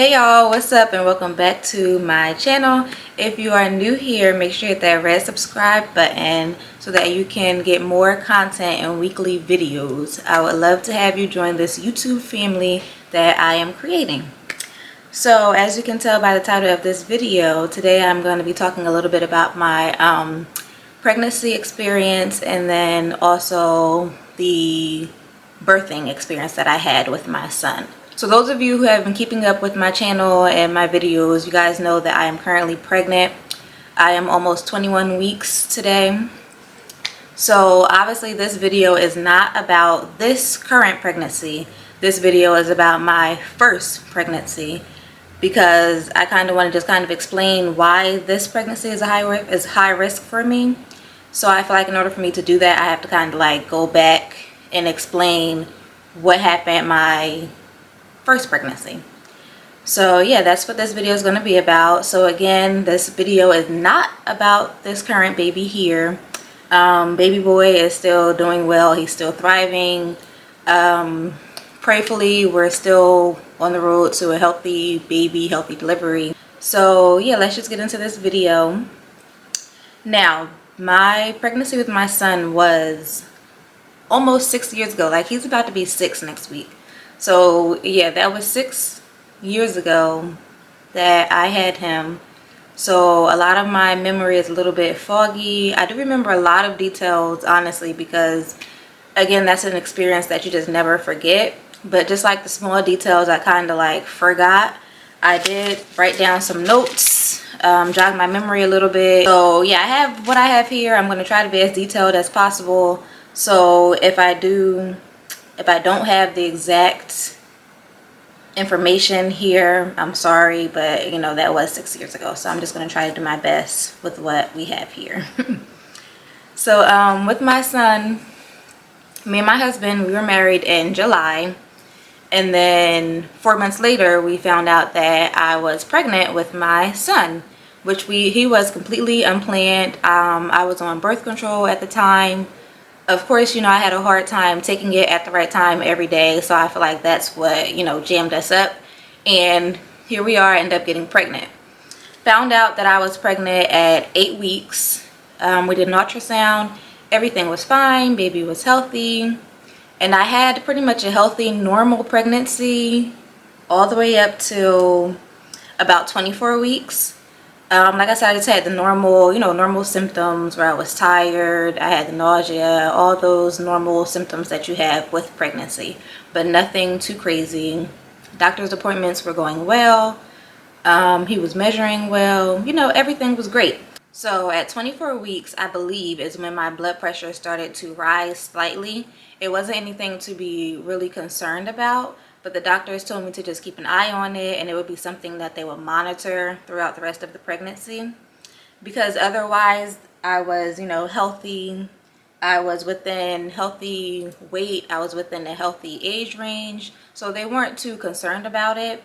Hey y'all, what's up and welcome back to my channel. If you are new here, make sure you hit that red subscribe button so that you can get more content and weekly videos. I would love to have you join this YouTube family that I am creating. So as you can tell by the title of this video, today I'm going to be talking a little bit about my pregnancy experience and then also the birthing experience that I had with my son. So those of you who have been keeping up with my channel and my videos, you guys know that I am currently pregnant. I am almost 21 weeks today. So obviously this video is not about this current pregnancy. This video is about my first pregnancy because I kind of want to just kind of explain why this pregnancy is high risk for me. So I feel like in order for me to do that, I have to kind of like go back and explain what happened at my first pregnancy. So yeah, that's what this video is going to be about. So again, this video is not about this current baby here. Baby boy is still doing well. He's still thriving. Prayerfully, we're still on the road to a healthy baby, healthy delivery. So yeah, let's just get into this video. Now, my pregnancy with my son was almost 6 years ago. Like, he's about to be 6 next week. So yeah, that was 6 years ago that I had him. So a lot of my memory is a little bit foggy. I do remember a lot of details, honestly, because again, that's an experience that you just never forget. But just like the small details I kind of like forgot, I did write down some notes, jog my memory a little bit. So yeah, I have what I have here. I'm going to try to be as detailed as possible. So if I don't have the exact information here, I'm sorry, but you know, that was 6 years ago. So I'm just going to try to do my best with what we have here. So with my son, me and my husband, we were married in July. And then 4 months later, we found out that I was pregnant with my son, which he was completely unplanned. I was on birth control at the time. Of course, you know, I had a hard time taking it at the right time every day. So I feel like that's what, you know, jammed us up. And here we are, end up getting pregnant. Found out that I was pregnant at 8 weeks. We did an ultrasound. Everything was fine. Baby was healthy. And I had pretty much a healthy, normal pregnancy all the way up to about 24 weeks. Like I said, I just had the normal, you know, normal symptoms where I was tired, I had the nausea, all those normal symptoms that you have with pregnancy, but nothing too crazy. Doctor's appointments were going well. He was measuring well, you know, everything was great. So at 24 weeks, I believe, is when my blood pressure started to rise slightly. It wasn't anything to be really concerned about, but the doctors told me to just keep an eye on it, and it would be something that they would monitor throughout the rest of the pregnancy. Because otherwise, I was, you know, healthy. I was within healthy weight. I was within a healthy age range. So they weren't too concerned about it.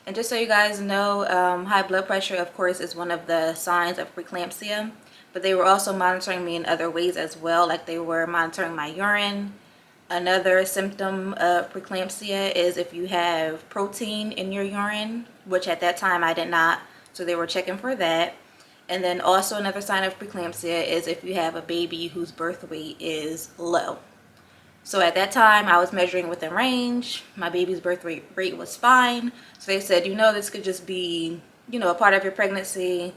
And just so you guys know, high blood pressure, of course, is one of the signs of preeclampsia. But they were also monitoring me in other ways as well, like they were monitoring my urine. Another symptom of preeclampsia is if you have protein in your urine, which at that time I did not, so they were checking for that. And then also another sign of preeclampsia is if you have a baby whose birth weight is low. So at that time, I was measuring within range. My baby's birth rate was fine. So they said, you know, this could just be, you know, a part of your pregnancy.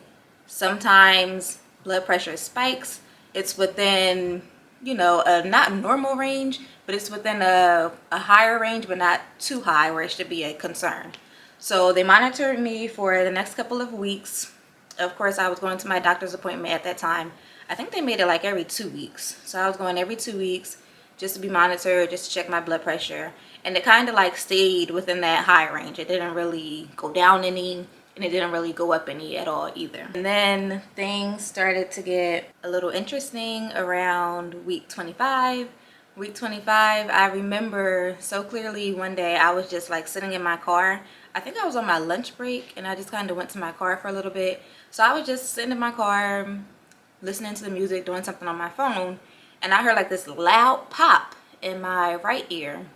Sometimes blood pressure spikes. It's within, you know, a not normal range, but it's within a higher range, but not too high where it should be a concern. So they monitored me for the next couple of weeks. Of course, I was going to my doctor's appointment at that time. I think they made it like every 2 weeks. So I was going every 2 weeks just to be monitored, just to check my blood pressure. And it kind of like stayed within that high range. It didn't really go down any, and it didn't really go up any at all either. And then things started to get a little interesting around week 25. Week 25, I remember so clearly one day I was just like sitting in my car. I think I was on my lunch break, and I just kind of went to my car for a little bit. So I was just sitting in my car, listening to the music, doing something on my phone. And I heard like this loud pop in my right ear.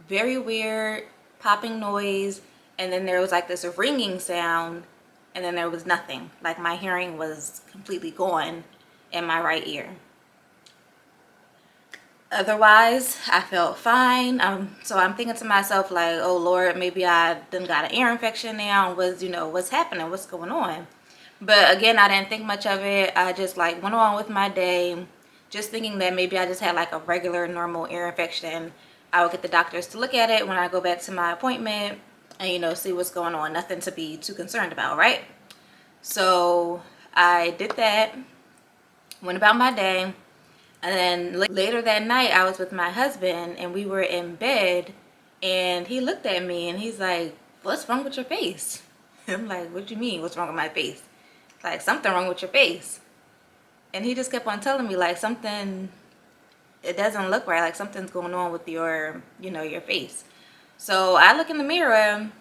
Very weird popping noise. and then there was like this ringing sound, and then there was nothing. Like my hearing was completely gone in my right ear. Otherwise, I felt fine. So I'm thinking to myself like, oh Lord, maybe I done got an ear infection now. What's happening? What's going on? But again, I didn't think much of it. I just like went on with my day, just thinking that maybe I just had like a regular normal ear infection. I would get the doctors to look at it when I go back to my appointment and, see what's going on. Nothing to be too concerned about, right? So I did that, went about my day. And then later that night, I was with my husband and we were in bed, and he looked at me and he's like, what's wrong with your face? I'm like, what do you mean, what's wrong with my face? Like, something wrong with your face. And he just kept on telling me like something, it doesn't look right, like something's going on with your, your face. So I look in the mirror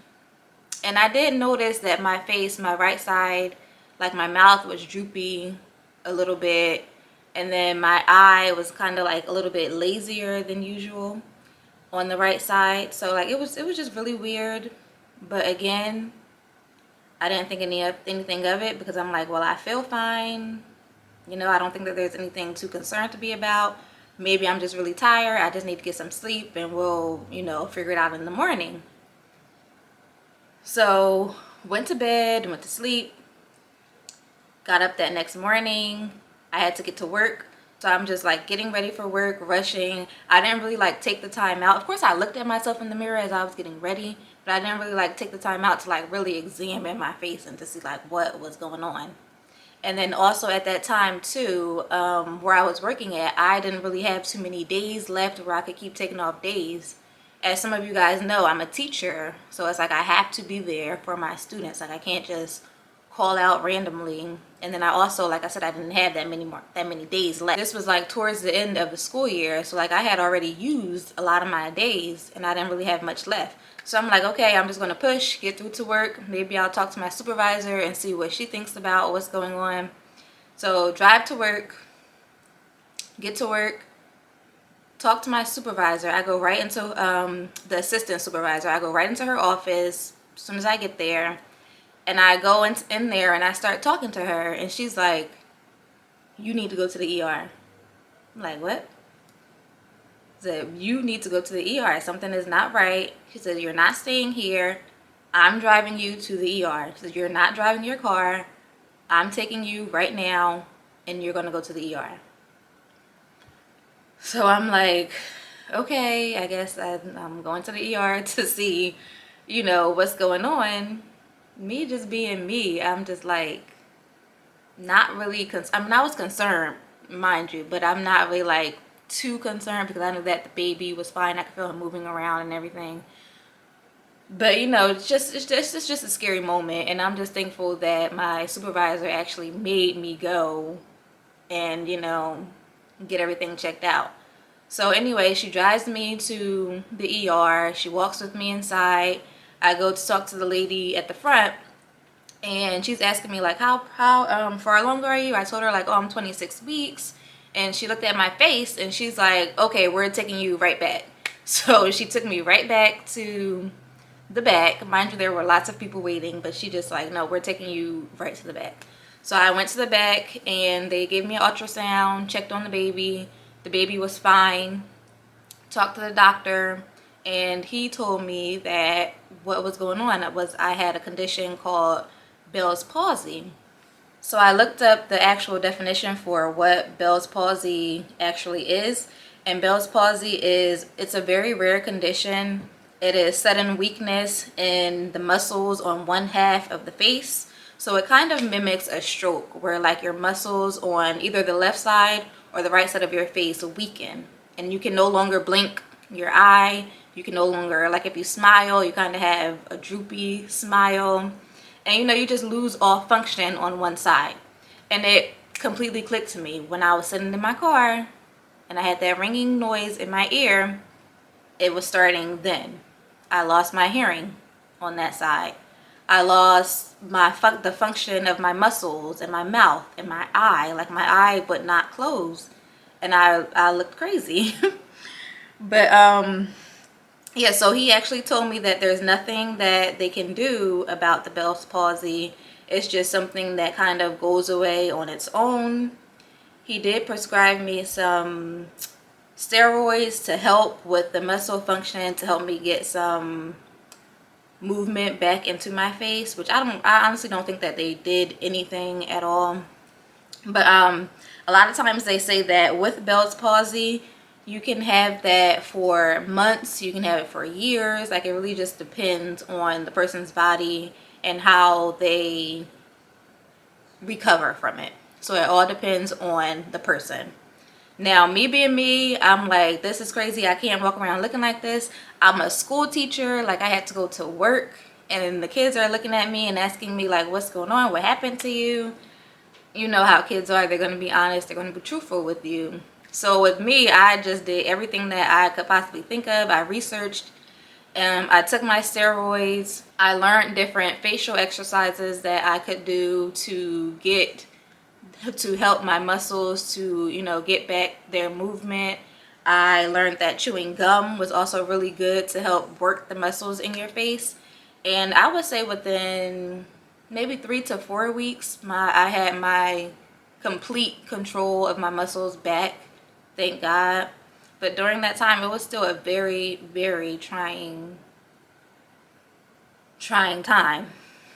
and I did notice that my face, my right side, like my mouth was droopy a little bit. And then my eye was kind of like a little bit lazier than usual on the right side. So like it was just really weird. But again, I didn't think anything of it because I'm like, well, I feel fine. I don't think that there's anything too concerned to be about. Maybe I'm just really tired. I just need to get some sleep and we'll, figure it out in the morning. So went to bed, went to sleep, got up that next morning. I had to get to work. So I'm just like getting ready for work, rushing. I didn't really like take the time out. Of course, I looked at myself in the mirror as I was getting ready, but I didn't really like take the time out to like really examine my face and to see like what was going on. And then also at that time too, where I was working at, I didn't really have too many days left where I could keep taking off days. As some of you guys know, I'm a teacher, so it's like I have to be there for my students. Like I can't just call out randomly. And then I also, like I said, I didn't have that many days left. This was like towards the end of the school year, so like I had already used a lot of my days and I didn't really have much left. So I'm like, okay, I'm just gonna push, get through to work. Maybe I'll talk to my supervisor and see what she thinks about what's going on. So drive to work, get to work, talk to my supervisor. I go right into the assistant supervisor. I go right into her office as soon as I get there. And I go in there and I start talking to her. And she's like, you need to go to the ER. I'm like, what? She said, you need to go to the ER. Something is not right. She said, you're not staying here. I'm driving you to the ER. She said, you're not driving your car. I'm taking you right now and you're going to go to the ER. So I'm like, okay, I guess I'm going to the ER to see, what's going on. Me just being me, I'm just like not really I mean, I was concerned, mind you, but I'm not really like too concerned because I knew that the baby was fine. I could feel him moving around and everything. But it's just a scary moment, and I'm just thankful that my supervisor actually made me go and get everything checked out. So anyway, she drives me to the ER. She walks with me inside. I go to talk to the lady at the front, and she's asking me like, how far along are you? I told her like, oh, I'm 26 weeks. And she looked at my face and she's like, okay, we're taking you right back. So she took me right back to the back. Mind you, there were lots of people waiting, but she just like, no, we're taking you right to the back. So I went to the back and they gave me an ultrasound, checked on the baby. The baby was fine. Talked to the doctor, and he told me that what was going on was I had a condition called Bell's palsy. So I looked up the actual definition for what Bell's palsy actually is. And Bell's palsy it's a very rare condition. It is sudden weakness in the muscles on one half of the face. So it kind of mimics a stroke where like your muscles on either the left side or the right side of your face weaken. And you can no longer blink your eye. You can no longer, like if you smile, you kind of have a droopy smile. And you just lose all function on one side. And it completely clicked to me when I was sitting in my car and I had that ringing noise in my ear. It was starting then. I lost my hearing on that side. I lost the function of my muscles and my mouth and my eye. Like my eye would not close, and I looked crazy. But yeah, so he actually told me that there's nothing that they can do about the Bell's palsy. It's just something that kind of goes away on its own. He did prescribe me some steroids to help with the muscle function, to help me get some movement back into my face, which I honestly don't think that they did anything at all. But a lot of times they say that with Bell's palsy, you can have that for months, you can have it for years. Like, it really just depends on the person's body and how they recover from it. So it all depends on the person. Now, me being me, I'm like, this is crazy. I can't walk around looking like this. I'm a school teacher. Like, I had to go to work, and the kids are looking at me and asking me, like, what's going on? What happened to you? You know how kids are. They're going to be honest. They're going to be truthful with you. So with me, I just did everything that I could possibly think of. I researched. I took my steroids. I learned different facial exercises that I could do to help my muscles to, you know, get back their movement. I learned that chewing gum was also really good to help work the muscles in your face. And I would say within maybe 3 to 4 weeks, I had my complete control of my muscles back, thank God. But during that time, it was still a very, very trying time.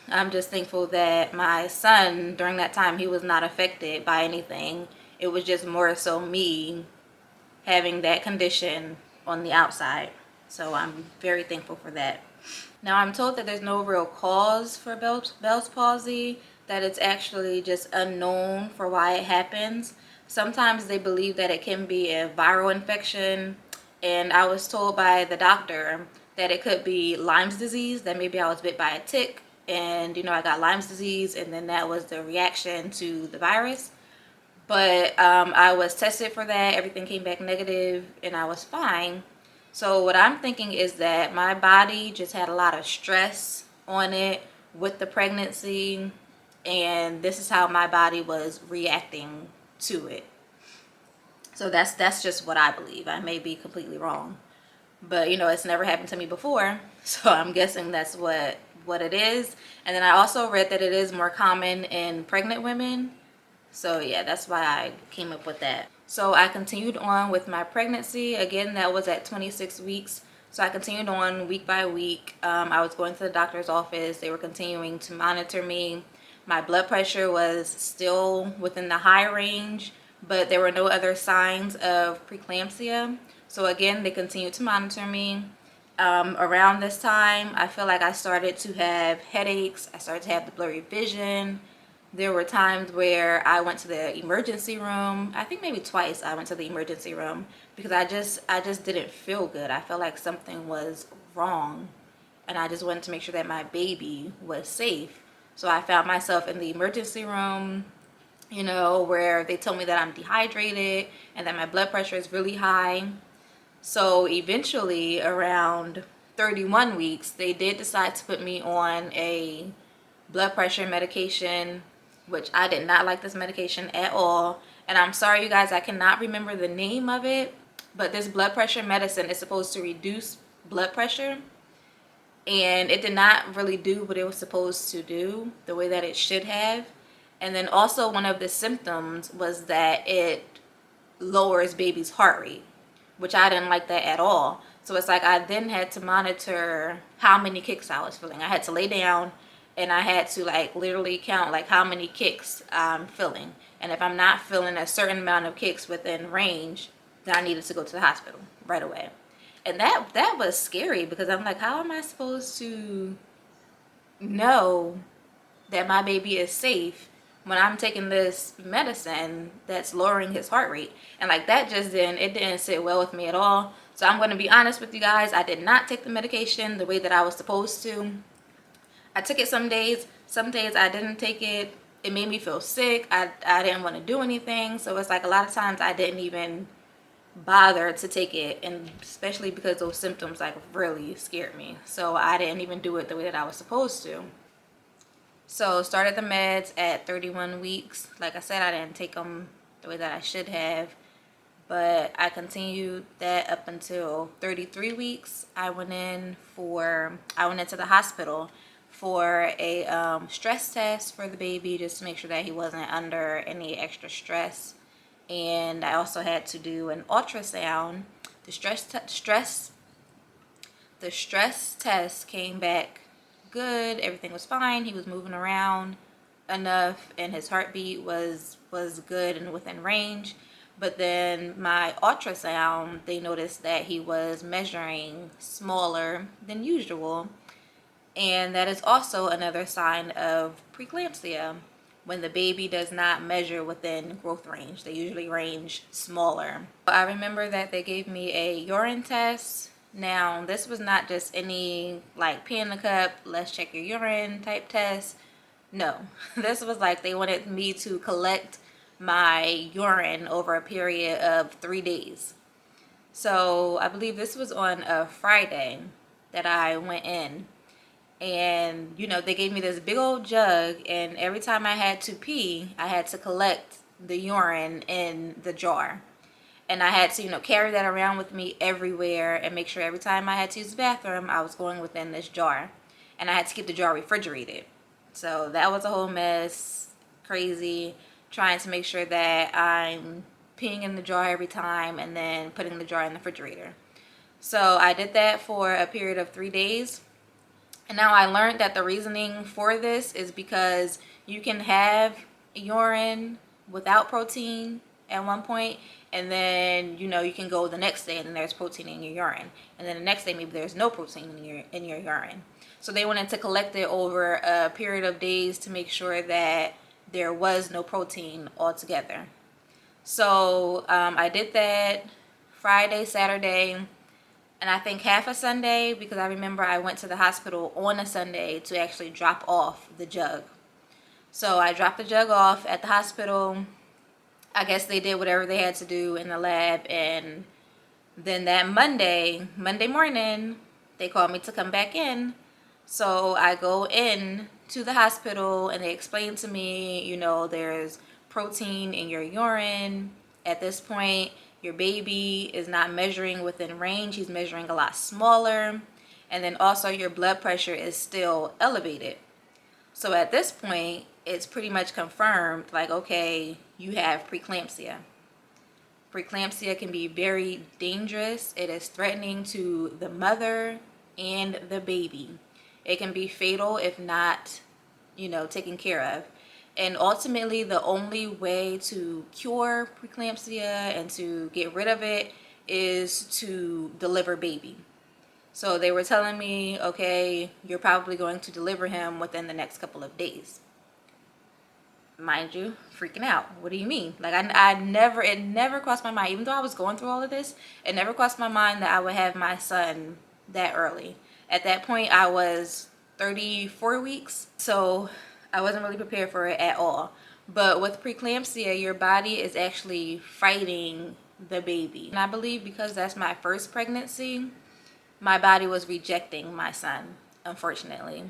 I'm just thankful that my son, during that time, he was not affected by anything. It was just more so me having that condition on the outside. So I'm very thankful for that. Now, I'm told that there's no real cause for Bell's palsy, that it's actually just unknown for why it happens. Sometimes they believe that it can be a viral infection, and I was told by the doctor that it could be Lyme's disease, that maybe I was bit by a tick, and, you know, I got Lyme's disease, and then that was the reaction to the virus. But I was tested for that. Everything came back negative, and I was fine. So what I'm thinking is that my body just had a lot of stress on it with the pregnancy, and this is how my body was reacting to it. So that's just what I believe. I may be completely wrong, but, you know, it's never happened to me before, so I'm guessing that's what it is. And then I also read that it is more common in pregnant women. So yeah, that's why I came up with that. So I continued on with my pregnancy. Again, that was at 26 weeks. So I continued on week by week. I was going to the doctor's office. They were continuing to monitor me. My blood pressure was still within the high range, but there were no other signs of preeclampsia. So again, they continued to monitor me. Around this time, I feel like I started to have headaches. I started to have the blurry vision. There were times where I went to the emergency room. I think maybe twice I went to the emergency room because I just didn't feel good. I felt like something was wrong, and I just wanted to make sure that my baby was safe. So I found myself in the emergency room, you know, where they told me that I'm dehydrated and that my blood pressure is really high. So eventually, around 31 weeks, they did decide to put me on a blood pressure medication, which I did not like this medication at all. And I'm sorry, you guys, I cannot remember the name of it, but this blood pressure medicine is supposed to reduce blood pressure, and it did not really do what it was supposed to do the way that it should have. And then also, one of the symptoms was that it lowers baby's heart rate, which I didn't like that at all. So it's like I then had to monitor how many kicks I was feeling. I had to lay down and I had to, like, literally count like how many kicks I'm feeling. And if I'm not feeling a certain amount of kicks within range, then I needed to go to the hospital right away. And that was scary because I'm like, how am I supposed to know that my baby is safe when I'm taking this medicine that's lowering his heart rate? And like, that just didn't sit well with me at all. So I'm going to be honest with you guys, I did not take the medication the way that I was supposed to. I took it some days I didn't take it. It made me feel sick. I didn't want to do anything. So it's like a lot of times I didn't even bother to take it, and especially because those symptoms like really scared me. So I didn't even do it the way that I was supposed to. So started the meds at 31 weeks. Like I said, I didn't take them the way that I should have. but I continued that up until 33 weeks. I went into the hospital for a stress test for the baby, just to make sure that he wasn't under any extra stress. And I also had to do an ultrasound. The stress test came back good. Everything was fine. He was moving around enough, and his heartbeat was good and within range. But then my ultrasound, they noticed that he was measuring smaller than usual, and that is also another sign of preeclampsia. When the baby does not measure within growth range, they usually range smaller. I remember that they gave me a urine test. Now, this was not just any like pee in the cup, let's check your urine type test. No, this was like they wanted me to collect my urine over a period of 3 days. So I believe this was on a Friday that I went in. And they gave me this big old jug, and every time I had to pee, I had to collect the urine in the jar, and I had to carry that around with me everywhere and make sure every time I had to use the bathroom I was going within this jar, and I had to keep the jar refrigerated. So that was a whole mess, crazy, trying to make sure that I'm peeing in the jar every time and then putting the jar in the refrigerator. So I did that for a period of 3 days. And now I learned that the reasoning for this is because you can have urine without protein at one point, and then you can go the next day and then there's protein in your urine, and then the next day maybe there's no protein in your urine. So they wanted to collect it over a period of days to make sure that there was no protein altogether. So I did that Friday, Saturday, and I think half a Sunday, because I remember I went to the hospital on a Sunday to actually drop off the jug. So I dropped the jug off at the hospital. I guess they did whatever they had to do in the lab, and then that Monday morning, they called me to come back in. So I go in to the hospital, and they explain to me, there's protein in your urine. At this point, your baby is not measuring within range. He's measuring a lot smaller. And then also your blood pressure is still elevated. So at this point, it's pretty much confirmed, like, okay, you have preeclampsia. Preeclampsia can be very dangerous. It is threatening to the mother and the baby. It can be fatal if not, taken care of. And ultimately, the only way to cure preeclampsia and to get rid of it is to deliver baby. So they were telling me, okay, you're probably going to deliver him within the next couple of days. Mind you, freaking out. What do you mean? Like it never crossed my mind, even though I was going through all of this, it never crossed my mind that I would have my son that early. At that point, I was 34 weeks, so I wasn't really prepared for it at all. But with preeclampsia, your body is actually fighting the baby. And I believe because that's my first pregnancy, my body was rejecting my son, unfortunately.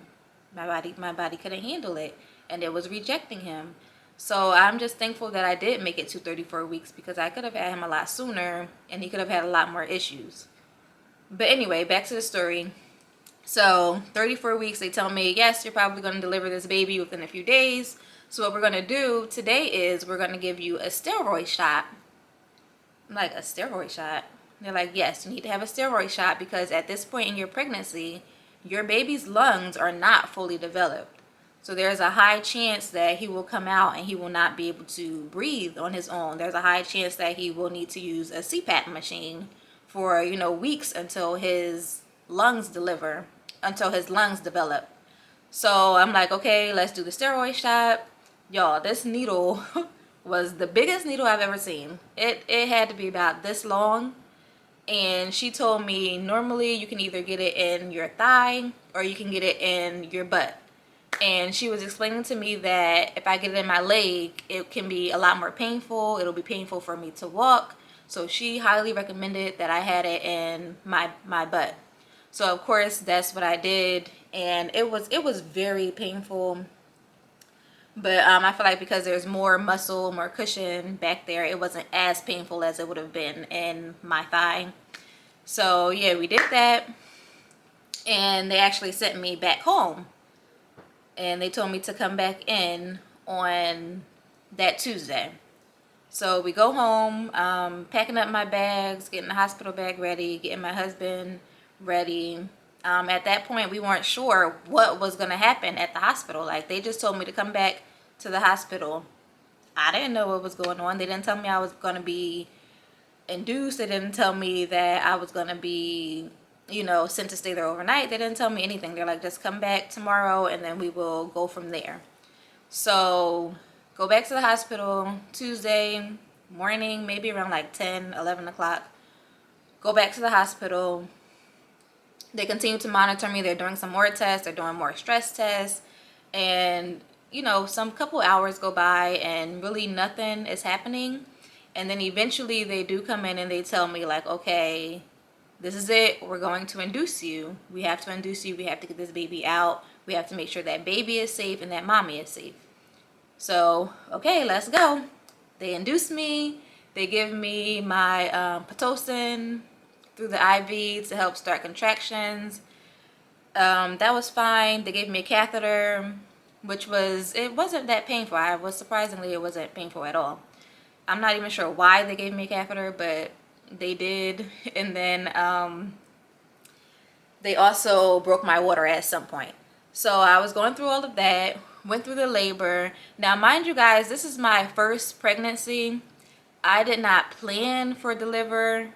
My body couldn't handle it, and it was rejecting him. So I'm just thankful that I did make it to 34 weeks, because I could have had him a lot sooner and he could have had a lot more issues. But anyway, back to the story. So 34 weeks, they tell me, yes, you're probably going to deliver this baby within a few days. So what we're going to do today is we're going to give you a steroid shot. I'm like, a steroid shot? They're like, yes, you need to have a steroid shot, because at this point in your pregnancy, your baby's lungs are not fully developed. So there's a high chance that he will come out and he will not be able to breathe on his own. There's a high chance that he will need to use a CPAP machine for, weeks until his lungs develop. So I'm like, okay, let's do the steroid shot. Y'all, this needle was the biggest needle I've ever seen. It had to be about this long. And she told me normally you can either get it in your thigh or you can get it in your butt. And she was explaining to me that if I get it in my leg, it can be a lot more painful. It'll be painful for me to walk. So she highly recommended that I had it in my butt. So of course that's what I did, and it was very painful. But I feel like because there's more muscle, more cushion back there, it wasn't as painful as it would have been in my thigh. So yeah, we did that, and they actually sent me back home, and they told me to come back in on that Tuesday. So we go home, packing up my bags, getting the hospital bag ready, getting my husband ready. At that point, we weren't sure what was going to happen at the hospital. Like, they just told me to come back to the hospital. I didn't know what was going on. They didn't tell me I was going to be induced. They didn't tell me that I was going to be, you know, sent to stay there overnight. They didn't tell me anything. They're like, just come back tomorrow and then we will go from there. So go back to the hospital Tuesday morning, maybe around like 10, 11 o'clock. Go back to the hospital. They continue to monitor me. They're doing some more tests. They're doing more stress tests. And, you know, some couple hours go by and really nothing is happening. And then eventually they do come in and they tell me like, okay, this is it. We're going to induce you. We have to induce you. We have to get this baby out. We have to make sure that baby is safe and that mommy is safe. So, okay, let's go. They induce me. They give me my Pitocin through the IV to help start contractions. That was fine. They gave me a catheter, which it wasn't that painful. Surprisingly, it wasn't painful at all. I'm not even sure why they gave me a catheter, but they did. And then they also broke my water at some point. So I was going through all of that, went through the labor. Now, mind you guys, this is my first pregnancy. I did not plan for delivery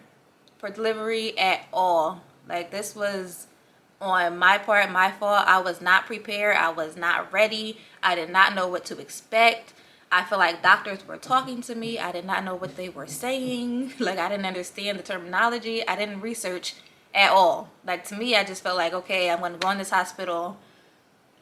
at all. Like, this was on my part, my fault. I was not prepared. I was not ready. I did not know what to expect. I feel like doctors were talking to me. I did not know what they were saying. Like, I didn't understand the terminology. I didn't research at all. Like, to me, I just felt like, okay, I'm going to go in this hospital.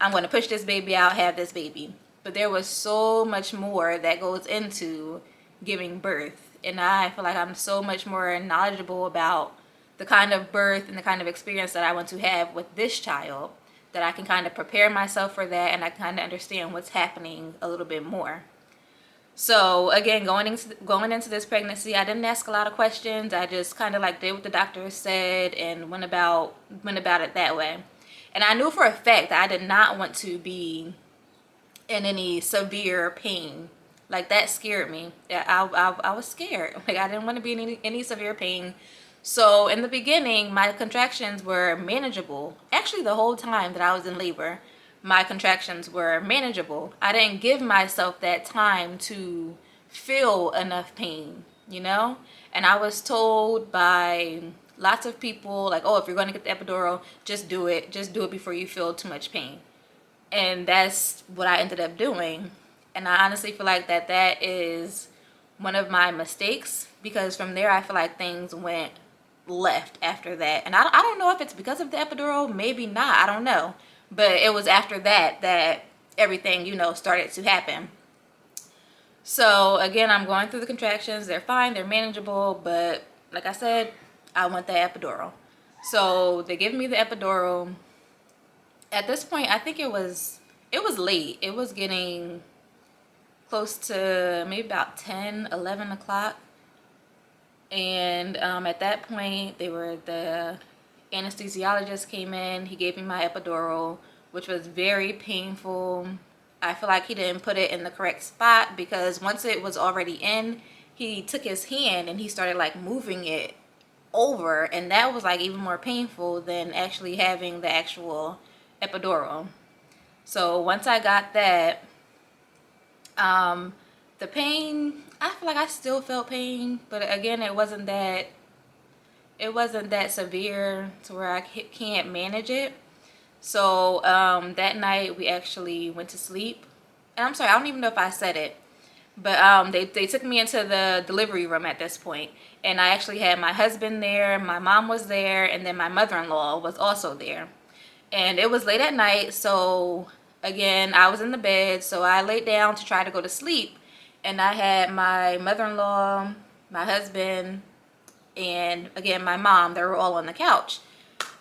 I'm going to push this baby out, have this baby. But there was so much more that goes into giving birth. And I feel like I'm so much more knowledgeable about the kind of birth and the kind of experience that I want to have with this child, that I can kind of prepare myself for that, and I kind of understand what's happening a little bit more. So again, going into this pregnancy, I didn't ask a lot of questions. I just kind of like did what the doctor said and went about it that way. And I knew for a fact that I did not want to be in any severe pain. Like, that scared me. I was scared. Like, I didn't want to be in any severe pain. So in the beginning, my contractions were manageable. Actually, the whole time that I was in labor, my contractions were manageable. I didn't give myself that time to feel enough pain, you know? And I was told by lots of people, like, oh, if you're going to get the epidural, just do it. Just do it before you feel too much pain. And that's what I ended up doing. And I honestly feel like that is one of my mistakes, because from there I feel like things went left after that. And I don't know if it's because of the epidural, maybe not, I don't know. But it was after that everything, you know, started to happen. So again, I'm going through the contractions. They're fine, they're manageable, but like I said, I want the epidural. So they give me the epidural. At this point, I think it was late. It was getting close to maybe about 10, 11 o'clock. And at that point, the anesthesiologist came in. He gave me my epidural, which was very painful. I feel like he didn't put it in the correct spot, because once it was already in, he took his hand and he started like moving it over, and that was like even more painful than actually having the actual epidural. So once I got that, the pain, I feel like I still felt pain, but again, it wasn't that severe to where I can't manage it. So that night we actually went to sleep. And I'm sorry, I don't even know if I said it, but they took me into the delivery room at this point, and I actually had my husband there, my mom was there, and then my mother-in-law was also there. And it was late at night, so again, I was in the bed, so I laid down to try to go to sleep. And I had my mother-in-law, my husband, and again, my mom. They were all on the couch.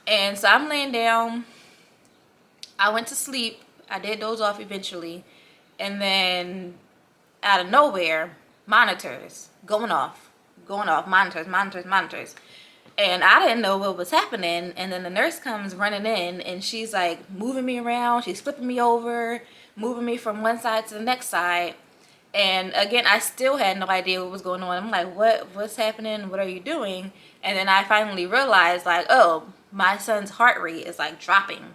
And so I'm laying down. I went to sleep. I did doze off eventually. And then out of nowhere, monitors going off, monitors. And I didn't know what was happening. And then the nurse comes running in and she's like moving me around. She's flipping me over, moving me from one side to the next side. And again, I still had no idea what was going on. I'm like, what's happening? What are you doing? And then I finally realized, like, oh, my son's heart rate is like dropping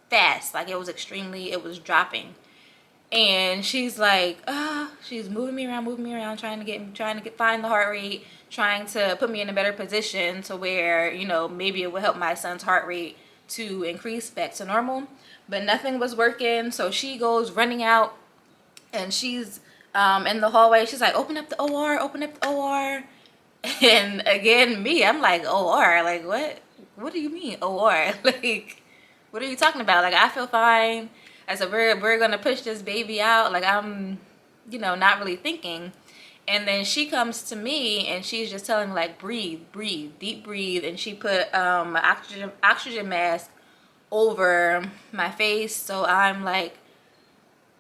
fast. Like it was dropping. And she's like, she's moving me around, find the heart rate, trying to put me in a better position to where, you know, maybe it would help my son's heart rate to increase back to normal. But nothing was working. So she goes running out and she's in the hallway. She's like, open up the OR, open up the OR. And again, I'm like, OR, like what do you mean OR? Like, what are you talking about? Like, I feel fine. I said, we're gonna push this baby out. Like, I'm, you know, not really thinking. And then she comes to me and she's just telling me, like, breathe, deep breathe. And she put an oxygen mask over my face. So I'm like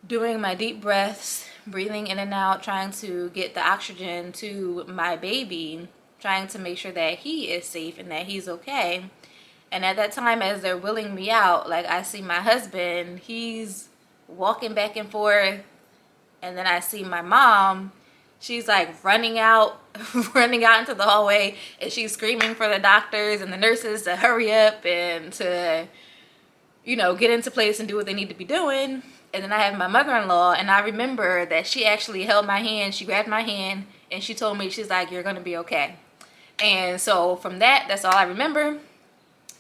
doing my deep breaths, breathing in and out, trying to get the oxygen to my baby, trying to make sure that he is safe and that he's okay. And at that time, as they're wheeling me out, like, I see my husband, he's walking back and forth. And then I see my mom, she's like running out, running out into the hallway, and she's screaming for the doctors and the nurses to hurry up and to, you know, get into place and do what they need to be doing. And then I have my mother-in-law, and I remember that she actually held my hand. She grabbed my hand and she told me, she's like, you're gonna be okay. And so from that, that's all I remember.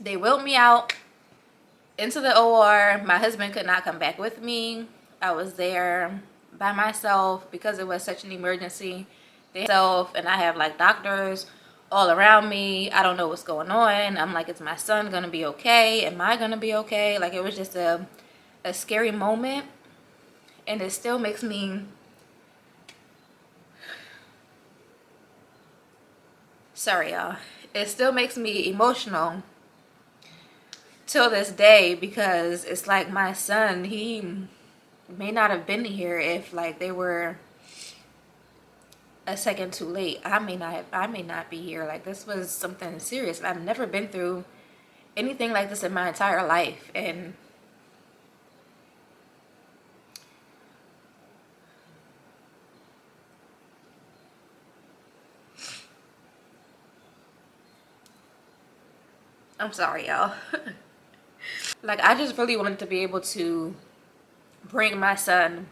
They wheeled me out into the OR. My husband could not come back with me. I was there by myself because it was such an emergency. And I have like doctors all around me. I don't know what's going on. I'm like, is my son gonna be okay? Am I gonna be okay? Like, it was just a scary moment. And it still makes me sorry, y'all. It still makes me emotional till this day, because it's like my son, he may not have been here if like they were a second too late. I may not be here. Like, this was something serious. I've never been through anything like this in my entire life. And I'm sorry, y'all. Like, I just really wanted to be able to bring my son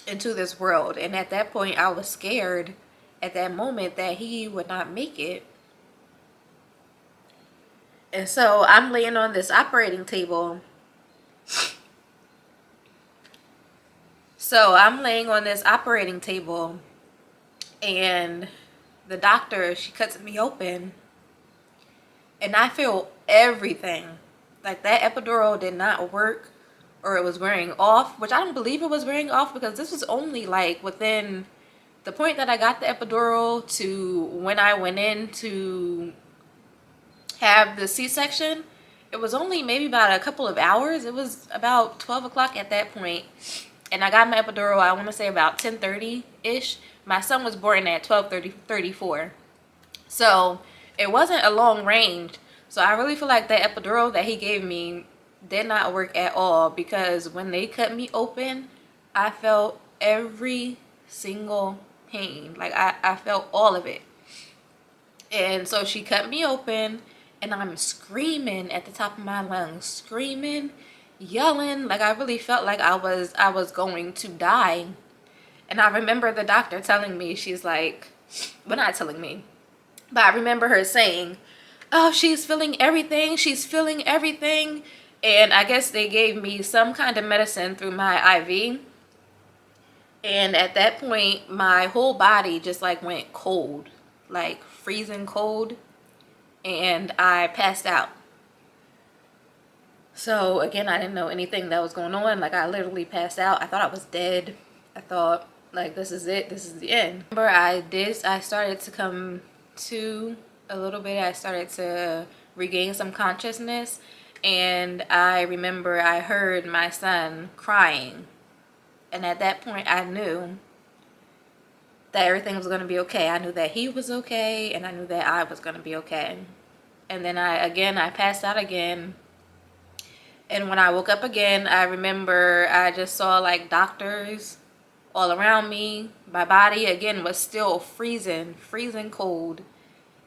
into this world. And at that point, I was scared at that moment that he would not make it. And so I'm laying on this operating table. So I'm laying on this operating table, and the doctor, she cuts me open, and I feel everything. Like, that epidural did not work, or it was wearing off, which I don't believe it was wearing off, because this was only like within the point that I got the epidural to when I went in to have the C-section. It was only maybe about a couple of hours. It was about 12 o'clock at that point. And I got my epidural, I want to say about 10:30-ish. My son was born at 12:34. So it wasn't a long range. So I really feel like that epidural that he gave me did not work at all, because when they cut me open, I felt every single pain. Like, I felt all of it. And so she cut me open, and I'm screaming at the top of my lungs, screaming, yelling. Like, I really felt like I was going to die. And I remember the doctor telling me, she's like, well, not telling me, but I remember her saying, oh, she's feeling everything, and I guess they gave me some kind of medicine through my IV. And at that point, my whole body just like went cold, like freezing cold, and I passed out. So again, I didn't know anything that was going on. Like, I literally passed out. I thought I was dead. I thought, like, this is it, this is the end. Remember, I started to come to a little bit. I started to regain some consciousness, and I remember I heard my son crying And at that point, I knew that everything was going to be okay. I knew that he was okay, and I knew that I was going to be okay. And then I passed out again. And when I woke up again, I remember I just saw like doctors all around me. My body again was still freezing cold.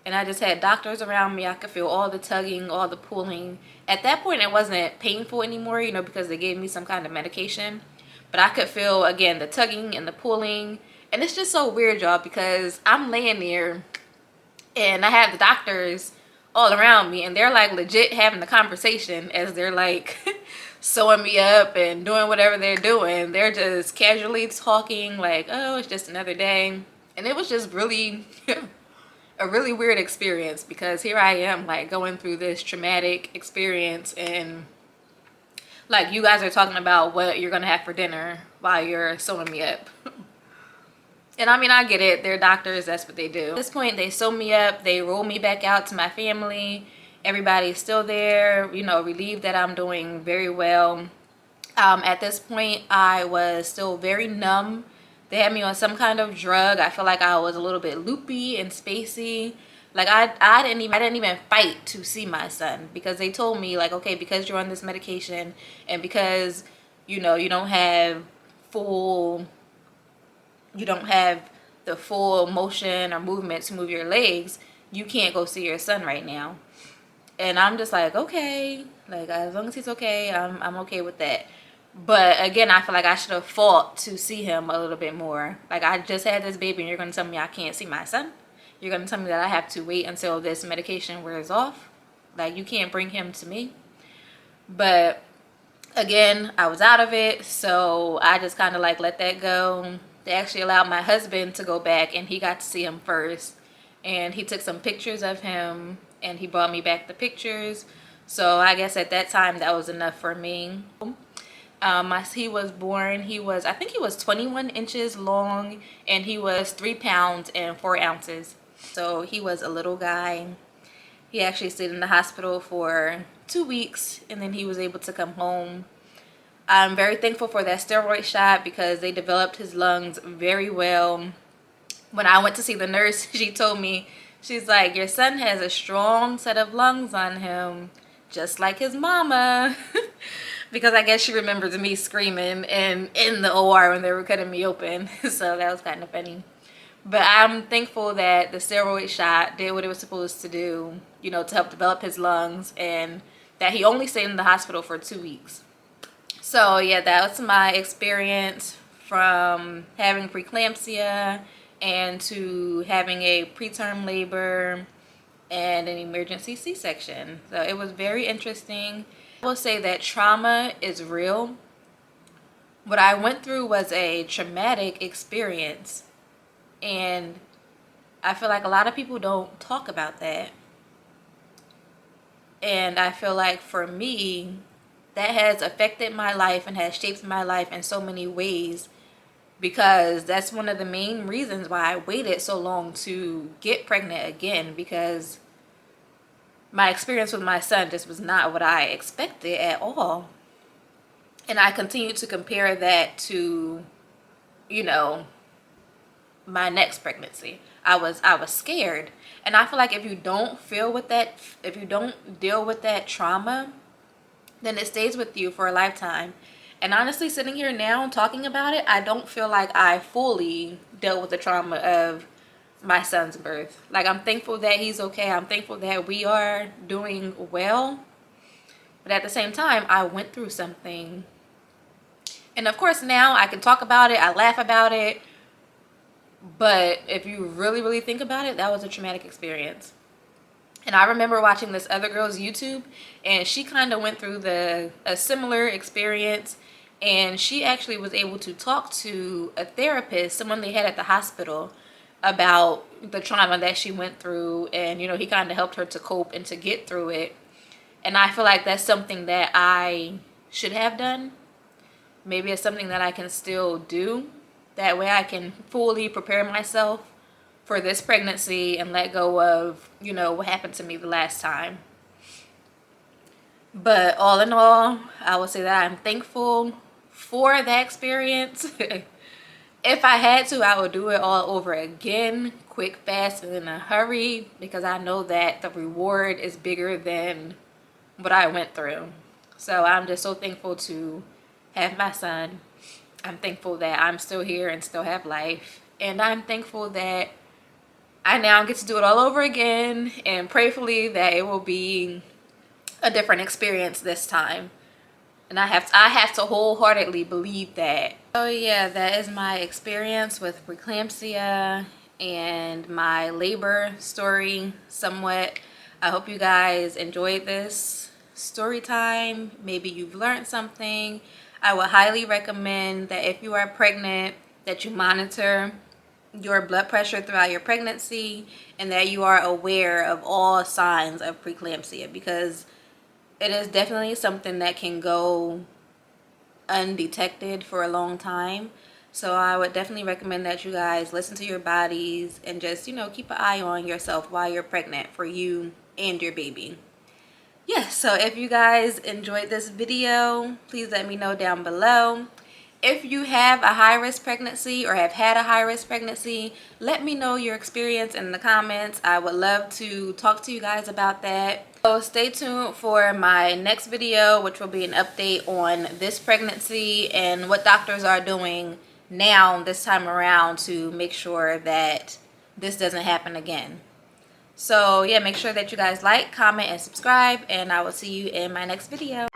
And I just had doctors around me. I could feel all the tugging, all the pulling. At that point, it wasn't painful anymore, you know, because they gave me some kind of medication. But I could feel, again, the tugging and the pulling. And it's just so weird, y'all, because I'm laying there and I have the doctors all around me. And they're like legit having the conversation as they're like sewing me up and doing whatever they're doing. They're just casually talking like, oh, it's just another day. And it was just really... a really weird experience, because here I am like going through this traumatic experience, and like you guys are talking about what you're gonna have for dinner while you're sewing me up. And I mean, I get it, they're doctors, that's what they do. At this point, they sew me up, they roll me back out to my family. Everybody's still there, you know, relieved that I'm doing very well. At this point, I was still very numb. They had me on some kind of drug. I feel like I was a little bit loopy and spacey. Like I didn't even fight to see my son, because they told me like, okay, because you're on this medication and because, you know, you don't have the full motion or movement to move your legs, you can't go see your son right now. And I'm just like, okay, like as long as he's okay, I'm okay with that. But again, I feel like I should have fought to see him a little bit more. Like, I just had this baby and you're going to tell me I can't see my son? You're going to tell me that I have to wait until this medication wears off? Like, you can't bring him to me? But again, I was out of it, so I just kind of like let that go. They actually allowed my husband to go back, and he got to see him first. And he took some pictures of him, and he brought me back the pictures. So I guess at that time that was enough for me. He was born, I think he was 21 inches long, and he was 3 pounds and 4 ounces. So he was a little guy. He actually stayed in the hospital for 2 weeks, and then he was able to come home. I'm very thankful for that steroid shot, because they developed his lungs very well. When I went to see the nurse, she told me, she's like, your son has a strong set of lungs on him, just like his mama. Because I guess she remembers me screaming in the OR when they were cutting me open. So that was kind of funny. But I'm thankful that the steroid shot did what it was supposed to do, you know, to help develop his lungs, and that he only stayed in the hospital for 2 weeks. So yeah, that was my experience from having preeclampsia and to having a preterm labor and an emergency C-section. So it was very interesting. I will say that trauma is real. What I went through was a traumatic experience, and I feel like a lot of people don't talk about that. And I feel like for me, that has affected my life and has shaped my life in so many ways, because that's one of the main reasons why I waited so long to get pregnant again, because my experience with my son just was not what I expected at all. And I continued to compare that to, you know, my next pregnancy. I was scared. And I feel like if you don't deal with that trauma, then it stays with you for a lifetime. And honestly, sitting here now and talking about it, I don't feel like I fully dealt with the trauma of my son's birth. Like, I'm thankful that he's okay. I'm thankful that we are doing well. But at the same time, I went through something. And of course, now I can talk about it. I laugh about it. But if you really, really think about it, that was a traumatic experience. And I remember watching this other girl's YouTube, and she kind of went through a similar experience. And she actually was able to talk to a therapist, someone they had at the hospital, about the trauma that she went through, and you know, he kind of helped her to cope and to get through it. And I feel like that's something that I should have done. Maybe it's something that I can still do. That way I can fully prepare myself for this pregnancy and let go of, you know, what happened to me the last time. But all in all, I will say that I'm thankful for that experience. If I had to, I would do it all over again, quick, fast, and in a hurry, because I know that the reward is bigger than what I went through. So I'm just so thankful to have my son. I'm thankful that I'm still here and still have life. And I'm thankful that I now get to do it all over again, and prayerfully that it will be a different experience this time. And I have to wholeheartedly believe that. So yeah, that is my experience with preeclampsia and my labor story somewhat. I hope you guys enjoyed this story time. Maybe you've learned something. I would highly recommend that if you are pregnant, that you monitor your blood pressure throughout your pregnancy, and that you are aware of all signs of preeclampsia, because it is definitely something that can go undetected for a long time. So I would definitely recommend that you guys listen to your bodies and just, you know, keep an eye on yourself while you're pregnant, for you and your baby. Yeah, so if you guys enjoyed this video, please let me know down below. If you have a high-risk pregnancy or have had a high-risk pregnancy, let me know your experience in the comments. I would love to talk to you guys about that. So stay tuned for my next video, which will be an update on this pregnancy and what doctors are doing now this time around to make sure that this doesn't happen again. So yeah, make sure that you guys like, comment, and subscribe, and I will see you in my next video.